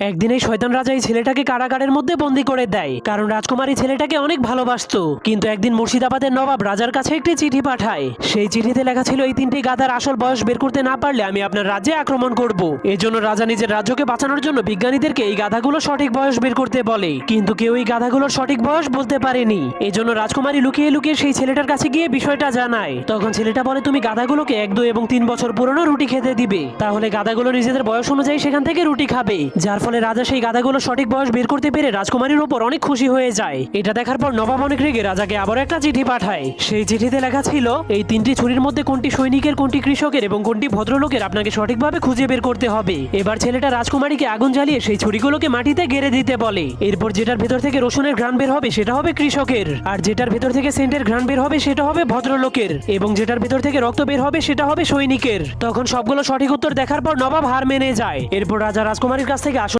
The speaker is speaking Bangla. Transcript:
একদিন এই শয়তান রাজা এই ছেলেটাকে কারাগারের মধ্যে বন্দী করে দেয়, কারণ রাজকুমারী ছেলেটাকে অনেক ভালোবাসতো। কিন্তু একদিন মুর্শিদাবাদের নবাব রাজার কাছে একটি চিঠি পাঠায়। সেই চিঠিতে লেখা ছিল, এই তিনটি গাধার আসল বয়স বের করতে না পারলে আমি আপনার রাজ্যে আক্রমণ করব। এজন্য রাজা নিজের রাজ্যকে বাঁচানোর জন্য বিজ্ঞানীদেরকে এই গাধাগুলো সঠিক বয়স বের করতে বলে, কিন্তু কেউ এই গাধাগুলোর সঠিক বয়স বলতে পারেনি। এজন্য রাজকুমারী লুকিয়ে লুকিয়ে সেই ছেলেটার কাছে গিয়ে বিষয়টা জানায়। তখন ছেলেটা বলে, তুমি গাধাগুলোকে 1, 2 এবং 3 বছর পুরনো রুটি খেতে দিবে, তাহলে গাধাগুলো নিজেদের বয়স অনুযায়ী সেখান থেকে রুটি খাবে। যার ফলে রাজা সেই গাধাগুলো সঠিক বয়স বের করতে পেরে রাজকুমারীর উপর অনেক খুশি হয়ে যায়। এটা দেখার পর নবাব অনেক রেগে রাজাকে আবার একটা চিঠি পাঠায়। সেই চিঠিতে লেখা ছিল, এই তিনটি ছুরির মধ্যে কোনটি সৈনিকের, কোনটি কৃষকের এবং কোনটি ভদ্রলোকের আপনাকে সঠিকভাবে খুঁজে বের করতে হবে। এবার ছেলেটা রাজকুমারীকে আগুন জ্বালিয়ে সেই ছুরিগুলোকে মাটিতে গেড়ে দিতে বলে। এরপর যেটার ভেতর থেকে রসুনের ঘ্রাণ বের হবে সেটা হবে কৃষকের, আর যেটার ভেতর থেকে সেন্টের ঘ্রাণ বের হবে সেটা হবে ভদ্রলোকের, এবং যেটার ভেতর থেকে রক্ত বের হবে সেটা হবে সৈনিকের। তখন সবগুলো সঠিক উত্তর দেখার পর নবাব হার মেনে যায়। এরপর রাজা রাজকুমারীর কাছ থেকে